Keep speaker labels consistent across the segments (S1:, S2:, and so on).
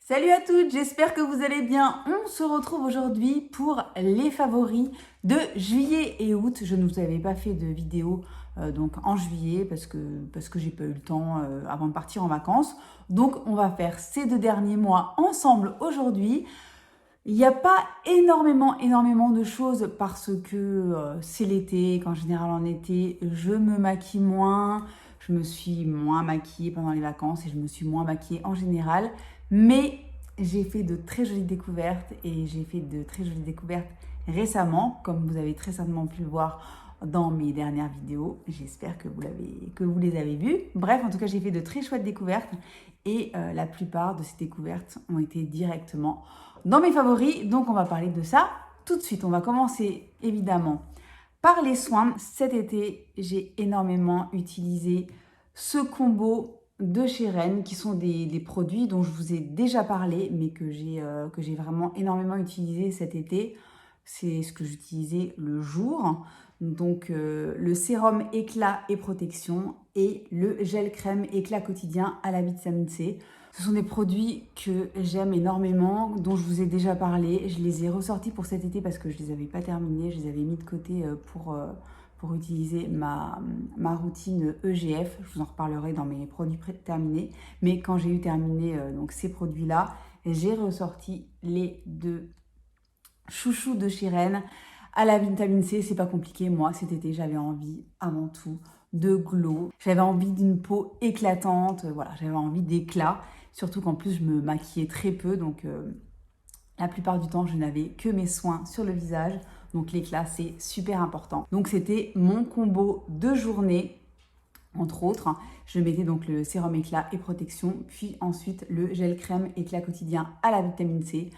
S1: Salut à toutes, j'espère que vous allez bien. On se retrouve aujourd'hui pour les favoris de juillet et août. Je ne vous avais pas fait de vidéo donc en juillet parce que j'ai pas eu le temps avant de partir en vacances. Donc on va faire ces 2 derniers mois ensemble aujourd'hui. Il n'y a pas énormément de choses parce que c'est l'été, qu'en général en été, je me maquille moins, je me suis moins maquillée pendant les vacances et je me suis moins maquillée en général. Mais j'ai fait de très jolies découvertes et j'ai fait de très jolies découvertes récemment, comme vous avez très certainement pu le voir dans mes dernières vidéos. J'espère que vous les avez vues. Bref, en tout cas, j'ai fait de très chouettes découvertes et la plupart de ces découvertes ont été directement dans mes favoris. Donc, on va parler de ça tout de suite. On va commencer évidemment par les soins. Cet été, j'ai énormément utilisé ce combo de chez Ren, qui sont des produits dont je vous ai déjà parlé, mais que j'ai vraiment énormément utilisé cet été. C'est ce que j'utilisais le jour. Donc le sérum éclat et protection et le gel crème éclat quotidien à la vitamine C. Ce sont des produits que j'aime énormément, dont je vous ai déjà parlé. Je les ai ressortis pour cet été parce que je ne les avais pas terminés. Je les avais mis de côté pour utiliser ma routine EGF. Je vous en reparlerai dans mes produits terminés. Mais quand j'ai eu terminé donc ces produits-là, j'ai ressorti les deux chouchous de chez Ren à la vitamine C. C'est pas compliqué. Moi, cet été, j'avais envie avant tout de glow. J'avais envie d'une peau éclatante. Voilà, j'avais envie d'éclat. Surtout qu'en plus, je me maquillais très peu. Donc, la plupart du temps, je n'avais que mes soins sur le visage. Donc, l'éclat, c'est super important. Donc, c'était mon combo de journée. Entre autres, je mettais donc le sérum éclat et protection, puis ensuite le gel crème éclat quotidien à la vitamine C.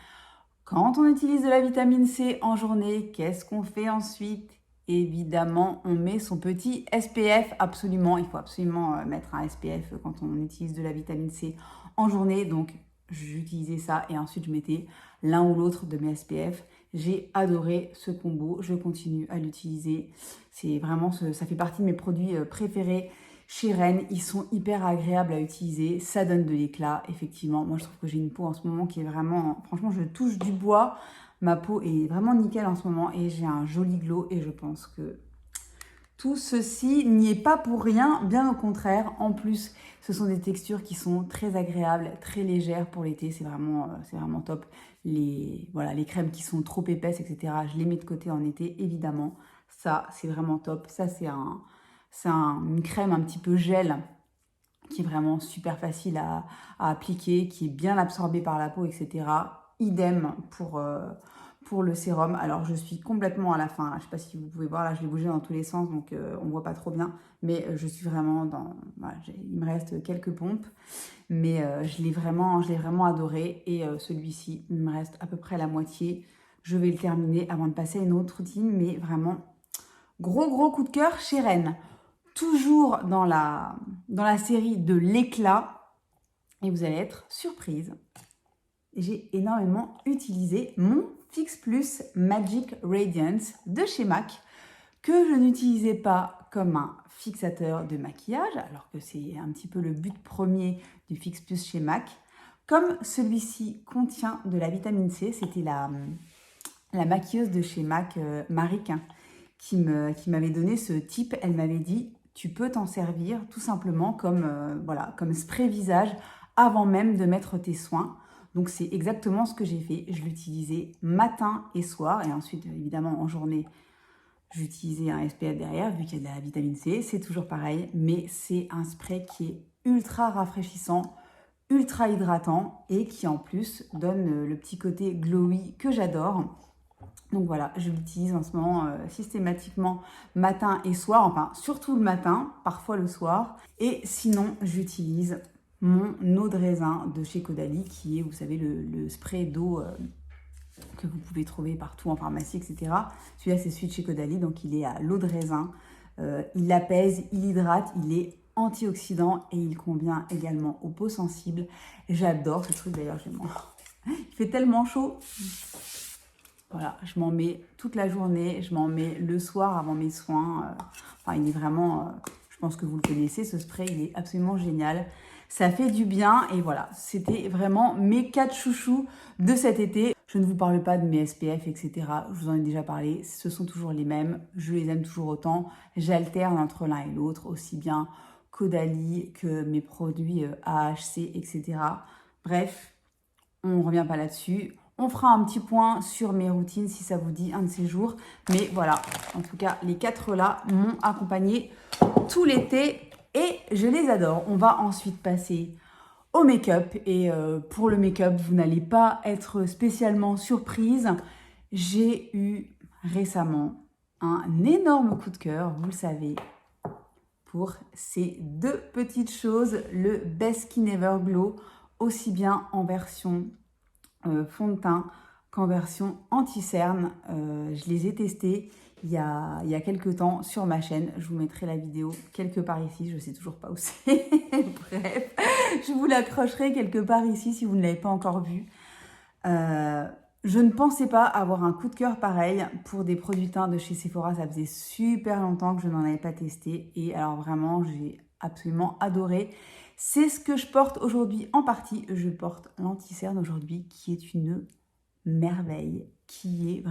S1: Quand on utilise de la vitamine C en journée, qu'est-ce qu'on fait ensuite? Évidemment, on met son petit SPF, absolument. Il faut absolument mettre un SPF quand on utilise de la vitamine C en journée. Donc, j'utilisais ça et ensuite je mettais l'un ou l'autre de mes SPF. J'ai adoré ce combo, je continue à l'utiliser. C'est vraiment, ça fait partie de mes produits préférés chez Ren. Ils sont hyper agréables à utiliser, ça donne de l'éclat, effectivement. Moi, je trouve que j'ai une peau en ce moment qui est vraiment... Franchement, je touche du bois. Ma peau est vraiment nickel en ce moment et j'ai un joli glow et je pense que tout ceci n'y est pas pour rien, bien au contraire. En plus, ce sont des textures qui sont très agréables, très légères pour l'été. C'est vraiment top. Les crèmes qui sont trop épaisses, etc., je les mets de côté en été, évidemment. Ça, c'est vraiment top. Ça, une crème un petit peu gel qui est vraiment super facile à appliquer, qui est bien absorbée par la peau, etc. Idem pour le sérum. Alors, je suis complètement à la fin. Je ne sais pas si vous pouvez voir, là, je l'ai bougé dans tous les sens, donc on ne voit pas trop bien. Mais je suis vraiment dans... Voilà, il me reste quelques pompes, mais je l'ai vraiment adoré. Et celui-ci, il me reste à peu près la moitié. Je vais le terminer avant de passer à une autre routine, mais vraiment, gros coup de cœur chez Ren. Toujours dans la série de l'éclat, et vous allez être surprise. J'ai énormément utilisé mon Fix Plus Magic Radiance de chez MAC, que je n'utilisais pas comme un fixateur de maquillage, alors que c'est un petit peu le but premier du Fix Plus chez MAC. Comme celui-ci contient de la vitamine C, c'était la maquilleuse de chez MAC, Maric, qui m'avait donné ce tip. Elle m'avait dit, tu peux t'en servir tout simplement comme spray visage avant même de mettre tes soins. Donc, c'est exactement ce que j'ai fait. Je l'utilisais matin et soir. Et ensuite, évidemment, en journée, j'utilisais un SPF derrière, vu qu'il y a de la vitamine C. C'est toujours pareil. Mais c'est un spray qui est ultra rafraîchissant, ultra hydratant et qui, en plus, donne le petit côté glowy que j'adore. Donc voilà, je l'utilise en ce moment systématiquement matin et soir. Enfin, surtout le matin, parfois le soir. Et sinon, j'utilise mon eau de raisin de chez Caudalie, qui est, vous savez, le spray d'eau que vous pouvez trouver partout en pharmacie, etc. Celui-là, c'est celui de chez Caudalie, donc il est à l'eau de raisin. Il apaise, il hydrate, il est antioxydant et il convient également aux peaux sensibles. J'adore ce truc, d'ailleurs, il fait tellement chaud. Voilà, je m'en mets toute la journée, je m'en mets le soir avant mes soins. Enfin, il est vraiment... je pense que vous le connaissez, ce spray, il est absolument génial. ça fait du bien. Et voilà, c'était vraiment mes 4 chouchous de cet été. Je ne vous parle pas de mes SPF, etc. Je vous en ai déjà parlé. Ce sont toujours les mêmes. Je les aime toujours autant. J'alterne entre l'un et l'autre, aussi bien Caudalie que mes produits AHC, etc. Bref, on ne revient pas là-dessus. On fera un petit point sur mes routines si ça vous dit un de ces jours. Mais voilà, en tout cas, les 4 là m'ont accompagnée tout l'été et je les adore. On va ensuite passer au make-up. Et pour le make-up, vous n'allez pas être spécialement surprise. J'ai eu récemment un énorme coup de cœur, vous le savez, pour ces 2 petites choses. Le Best Skin Ever Glow, aussi bien en version fond de teint qu'en version anti-cerne. Je les ai testés il y a quelques temps sur ma chaîne. Je vous mettrai la vidéo quelque part ici. Je ne sais toujours pas où c'est. Bref, je vous l'accrocherai quelque part ici si vous ne l'avez pas encore vu. Je ne pensais pas avoir un coup de cœur pareil pour des produits teints de chez Sephora. Ça faisait super longtemps que je n'en avais pas testé. Et alors vraiment, j'ai absolument adoré. C'est ce que je porte aujourd'hui en partie. Je porte l'anti-cerne aujourd'hui qui est une merveille, qui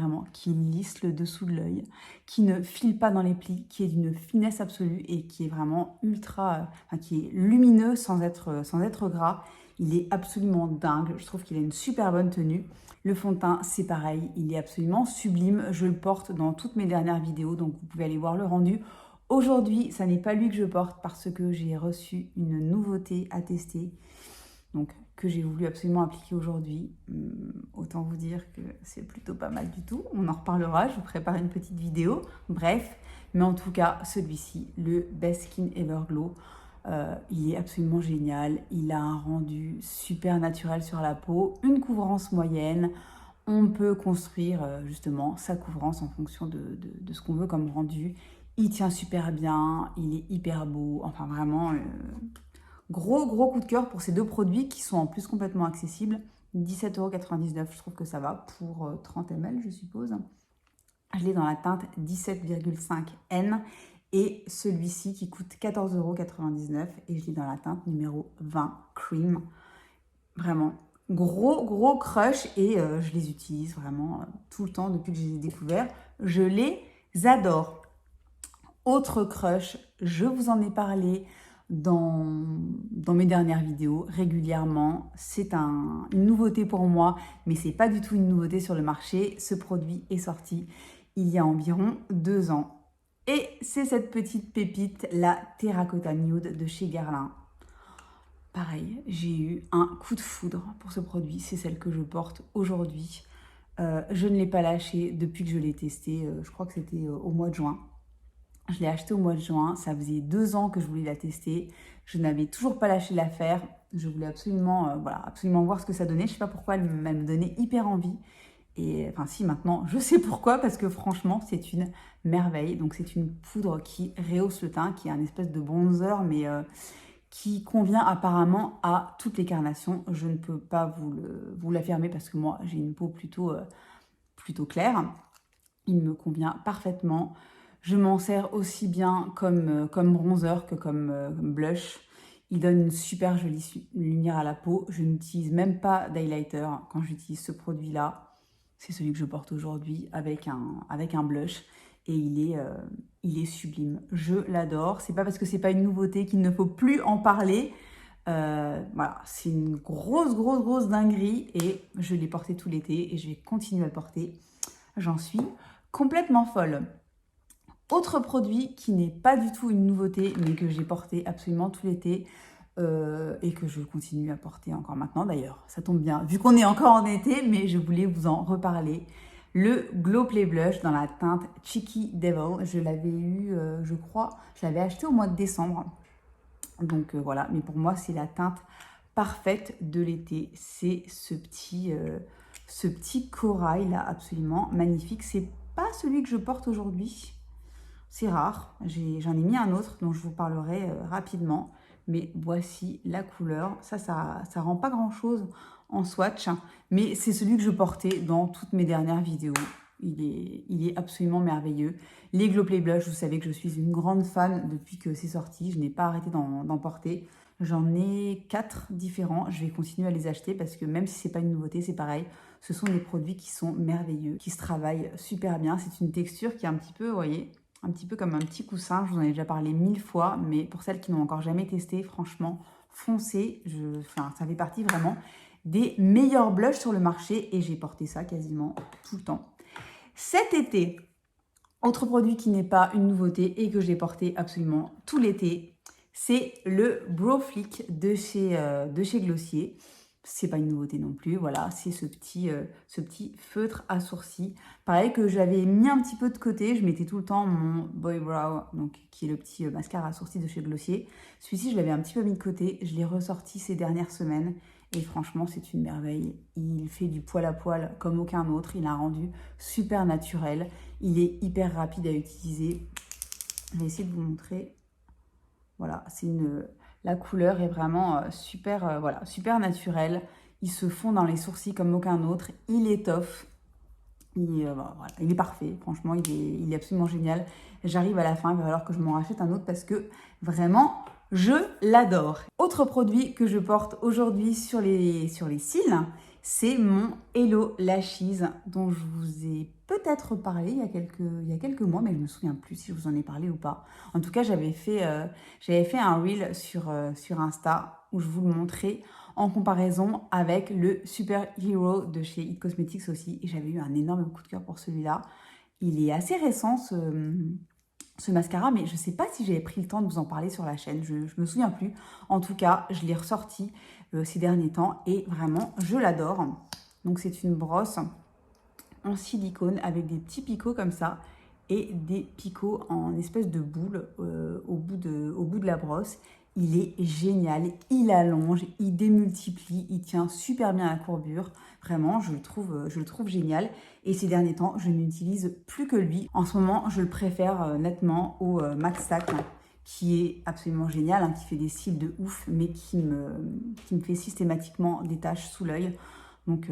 S1: lisse le dessous de l'œil, qui ne file pas dans les plis, qui est d'une finesse absolue et qui est vraiment qui est lumineux sans être gras. Il est absolument dingue. Je trouve qu'il a une super bonne tenue. Le fond de teint, c'est pareil. Il est absolument sublime. Je le porte dans toutes mes dernières vidéos, donc vous pouvez aller voir le rendu. Aujourd'hui, ça n'est pas lui que je porte parce que j'ai reçu une nouveauté à tester, donc que j'ai voulu absolument appliquer aujourd'hui. Autant vous dire que c'est plutôt pas mal du tout. On en reparlera, je vous prépare une petite vidéo. Bref, mais en tout cas, celui-ci, le Best Skin Ever Glow, il est absolument génial. Il a un rendu super naturel sur la peau, une couvrance moyenne. On peut construire justement sa couvrance en fonction de ce qu'on veut comme rendu. Il tient super bien, il est hyper beau, enfin vraiment, gros coup de cœur pour ces 2 produits qui sont en plus complètement accessibles. 17,99 €, je trouve que ça va pour 30 ml, je suppose. Je l'ai dans la teinte 17,5 N et celui-ci qui coûte 14,99 € et je l'ai dans la teinte numéro 20 Cream. Vraiment, gros crush et je les utilise vraiment tout le temps depuis que je les ai découverts. Je les adore. Autre crush, je vous en ai parlé dans mes dernières vidéos régulièrement. C'est une nouveauté pour moi, mais c'est pas du tout une nouveauté sur le marché. Ce produit est sorti il y a environ 2 ans. Et c'est cette petite pépite, la Terracotta Nude de chez Guerlain. Pareil, j'ai eu un coup de foudre pour ce produit. C'est celle que je porte aujourd'hui. Je ne l'ai pas lâché depuis que je l'ai testé. Je crois que c'était au mois de juin. Je l'ai acheté au mois de juin, ça faisait 2 ans que je voulais la tester. Je n'avais toujours pas lâché l'affaire. Je voulais absolument voir ce que ça donnait. Je ne sais pas pourquoi elle me donnait hyper envie. Et enfin si, maintenant, je sais pourquoi, parce que franchement, c'est une merveille. Donc c'est une poudre qui rehausse le teint, qui est un espèce de bronzer, mais qui convient apparemment à toutes les carnations. Je ne peux pas vous l'affirmer parce que moi, j'ai une peau plutôt claire. Il me convient parfaitement. Je m'en sers aussi bien comme bronzer que comme blush. Il donne une super jolie lumière à la peau. Je n'utilise même pas d'highlighter quand j'utilise ce produit-là. C'est celui que je porte aujourd'hui avec un blush. Et il est sublime. Je l'adore. C'est pas parce que c'est pas une nouveauté qu'il ne faut plus en parler. Voilà, c'est une grosse dinguerie. Et je l'ai porté tout l'été et je vais continuer à le porter. J'en suis complètement folle. Autre produit qui n'est pas du tout une nouveauté, mais que j'ai porté absolument tout l'été et que je continue à porter encore maintenant. D'ailleurs, ça tombe bien, vu qu'on est encore en été, mais je voulais vous en reparler. Le Glow Play Blush dans la teinte Cheeky Devil. Je l'avais eu, je crois, je l'avais acheté au mois de décembre. Donc voilà, mais pour moi, c'est la teinte parfaite de l'été. C'est ce petit corail là, absolument magnifique. C'est pas celui que je porte aujourd'hui. C'est rare, j'en ai mis un autre dont je vous parlerai rapidement, mais voici la couleur. Ça rend pas grand chose en swatch, mais c'est celui que je portais dans toutes mes dernières vidéos. Il est absolument merveilleux. Les Glow Play Blush, vous savez que je suis une grande fan depuis que c'est sorti. Je n'ai pas arrêté d'en porter. J'en ai 4 différents. Je vais continuer à les acheter parce que même si c'est pas une nouveauté, c'est pareil. Ce sont des produits qui sont merveilleux, qui se travaillent super bien. C'est une texture qui est un petit peu, vous voyez, un petit peu comme un petit coussin. Je vous en ai déjà parlé 1000 fois, mais pour celles qui n'ont encore jamais testé, franchement, foncez. Enfin, ça fait partie vraiment des meilleurs blushs sur le marché et j'ai porté ça quasiment tout le temps. Cet été, autre produit qui n'est pas une nouveauté et que j'ai porté absolument tout l'été, c'est le Brow Flick de chez Glossier. C'est pas une nouveauté non plus, voilà, c'est ce petit feutre à sourcils. Pareil que j'avais mis un petit peu de côté, je mettais tout le temps mon Boy Brow, donc, qui est le petit mascara à sourcils de chez Glossier. Celui-ci, je l'avais un petit peu mis de côté, je l'ai ressorti ces dernières semaines. Et franchement, c'est une merveille. Il fait du poil à poil comme aucun autre. Il a un rendu super naturel. Il est hyper rapide à utiliser. Je vais essayer de vous montrer. Voilà, la couleur est vraiment super, voilà, super naturelle. Il se fond dans les sourcils comme aucun autre. Il étoffe. Voilà, il est parfait. Franchement, il est absolument génial. J'arrive à la fin, il va falloir que je m'en rachète un autre parce que vraiment, je l'adore. Autre produit que je porte aujourd'hui sur les cils, c'est mon Hello Lashes dont je vous ai peut-être parlé il y a quelques mois, mais je ne me souviens plus si je vous en ai parlé ou pas. En tout cas, j'avais fait un reel sur Insta où je vous le montrais en comparaison avec le Super Hero de chez It Cosmetics aussi. Et j'avais eu un énorme coup de cœur pour celui-là. Il est assez récent, ce mascara, mais je ne sais pas si j'avais pris le temps de vous en parler sur la chaîne. Je ne me souviens plus. En tout cas, je l'ai ressorti ces derniers temps et vraiment, je l'adore. Donc, c'est une brosse en silicone avec des petits picots comme ça et des picots en espèce de boule au bout de la brosse. Il est génial, il allonge, il démultiplie, il tient super bien à la courbure. Vraiment, je le trouve génial. Et ces derniers temps, je n'utilise plus que lui. En ce moment, je le préfère nettement au Max Stack, qui est absolument génial, hein, qui fait des cils de ouf, mais qui me fait systématiquement des taches sous l'œil. Donc,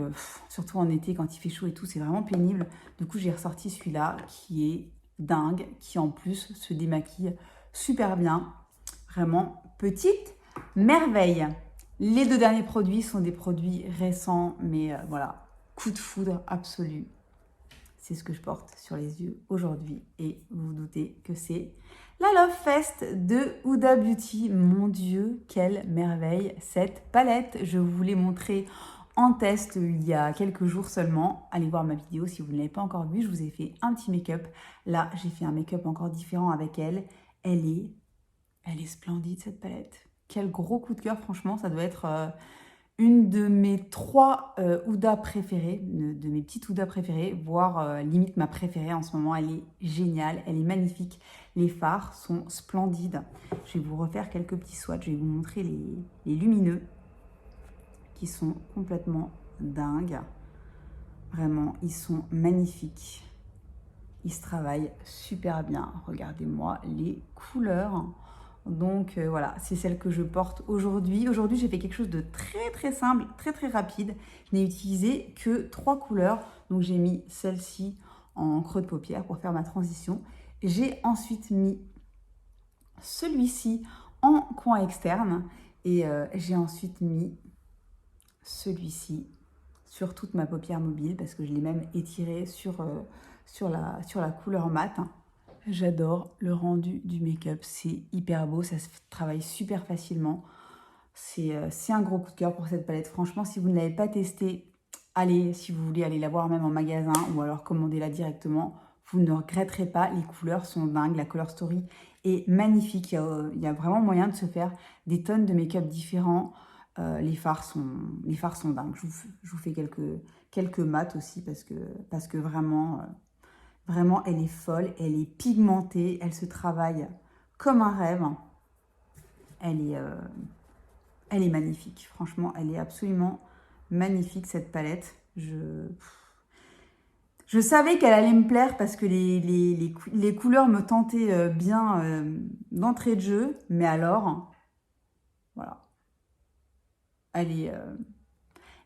S1: surtout en été, quand il fait chaud et tout, c'est vraiment pénible. Du coup, j'ai ressorti celui-là, qui est dingue, qui en plus se démaquille super bien. Vraiment, petite merveille. Les 2 derniers produits sont des produits récents, mais voilà, coup de foudre absolu. C'est ce que je porte sur les yeux aujourd'hui. Et vous vous doutez que c'est la Love Fest de Huda Beauty. Mon Dieu, quelle merveille cette palette. Je vous l'ai montrée en test il y a quelques jours seulement. Allez voir ma vidéo si vous ne l'avez pas encore vue. Je vous ai fait un petit make-up. Là, j'ai fait un make-up encore différent avec elle. Elle est splendide cette palette. Quel gros coup de cœur, franchement. Ça doit être une de mes 3 Huda préférées, de mes petites Huda préférées, voire limite ma préférée en ce moment. Elle est géniale, elle est magnifique. Les fards sont splendides. Je vais vous refaire quelques petits swatchs. Je vais vous montrer les lumineux qui sont complètement dingues. Vraiment, ils sont magnifiques. Ils se travaillent super bien. Regardez-moi les couleurs. Donc voilà, c'est celle que je porte aujourd'hui. Aujourd'hui, j'ai fait quelque chose de très très simple, très très rapide. Je n'ai utilisé que 3 couleurs. Donc j'ai mis celle-ci en creux de paupière pour faire ma transition. J'ai ensuite mis celui-ci en coin externe. Et j'ai ensuite mis celui-ci sur toute ma paupière mobile parce que je l'ai même étiré sur la couleur mat. J'adore le rendu du make-up, c'est hyper beau, ça se travaille super facilement. C'est un gros coup de cœur pour cette palette. Franchement, si vous ne l'avez pas testée, allez, si vous voulez aller la voir même en magasin ou alors commandez-la directement. Vous ne regretterez pas, les couleurs sont dingues, la color story est magnifique. Il y a vraiment moyen de se faire des tonnes de make-up différents. Les fards sont dingues. Je vous fais quelques mats aussi parce que vraiment... Vraiment, elle est folle, elle est pigmentée, elle se travaille comme un rêve. Elle est magnifique. Franchement, elle est absolument magnifique, cette palette. Je savais qu'elle allait me plaire parce que les couleurs me tentaient bien d'entrée de jeu. Mais alors, voilà. Elle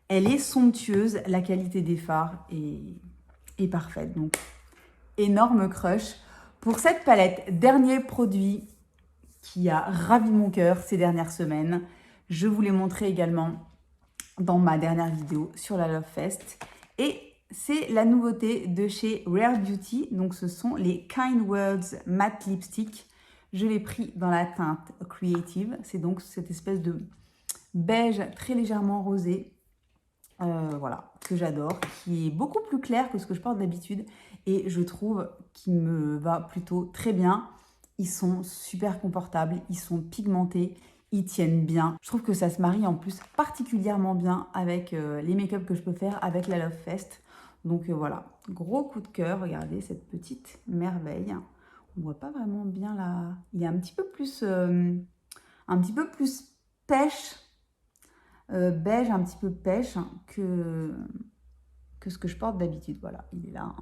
S1: est somptueuse. La qualité des fards est parfaite. Donc, énorme crush pour cette palette. Dernier produit qui a ravi mon cœur ces dernières semaines. Je vous l'ai montré également dans ma dernière vidéo sur la Love Fest. Et c'est la nouveauté de chez Rare Beauty. Donc ce sont les Kind Words Matte Lipstick. Je l'ai pris dans la teinte Creative. C'est donc cette espèce de beige très légèrement rosé. Voilà, que j'adore, qui est beaucoup plus clair que ce que je porte d'habitude. Et je trouve qu'il me va plutôt très bien. Ils sont super confortables, ils sont pigmentés, ils tiennent bien. Je trouve que ça se marie en plus particulièrement bien avec les make-up que je peux faire avec la Love Fest. Donc voilà, gros coup de cœur. Regardez cette petite merveille. On voit pas vraiment bien là. Il est un petit peu plus pêche, beige, un petit peu pêche que ce que je porte d'habitude. Voilà, il est là.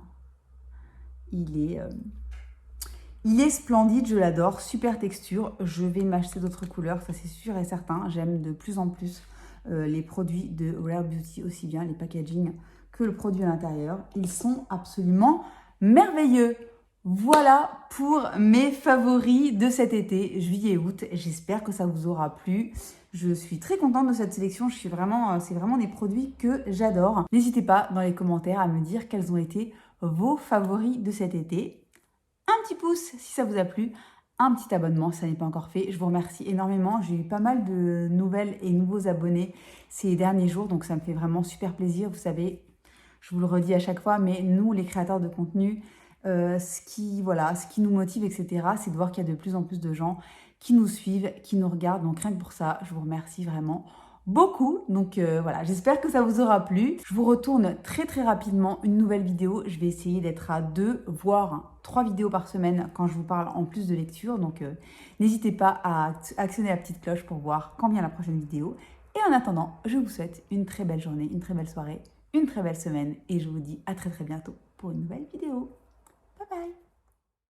S1: Il est splendide, je l'adore, super texture. Je vais m'acheter d'autres couleurs, ça c'est sûr et certain. J'aime de plus en plus les produits de Rare Beauty, aussi bien les packaging que le produit à l'intérieur. Ils sont absolument merveilleux. Voilà pour mes favoris de cet été, juillet-août. J'espère que ça vous aura plu. Je suis très contente de cette sélection. C'est vraiment des produits que j'adore. N'hésitez pas dans les commentaires à me dire quels ont été vos favoris de cet été. Un petit pouce si ça vous a plu, un petit abonnement si ça n'est pas encore fait. Je vous remercie énormément. J'ai eu pas mal de nouvelles et nouveaux abonnés ces derniers jours, donc ça me fait vraiment super plaisir. Vous savez, je vous le redis à chaque fois, mais nous, les créateurs de contenu, ce qui nous motive, etc., c'est de voir qu'il y a de plus en plus de gens qui nous suivent, qui nous regardent. Donc rien que pour ça, je vous remercie vraiment beaucoup. Donc voilà, j'espère que ça vous aura plu. Je vous retourne très très rapidement une nouvelle vidéo. Je vais essayer d'être à 2 voire 3 vidéos par semaine quand je vous parle en plus de lecture. Donc n'hésitez pas à actionner la petite cloche pour voir quand vient la prochaine vidéo. Et en attendant, je vous souhaite une très belle journée, une très belle soirée, une très belle semaine. Et je vous dis à très très bientôt pour une nouvelle vidéo. Bye bye!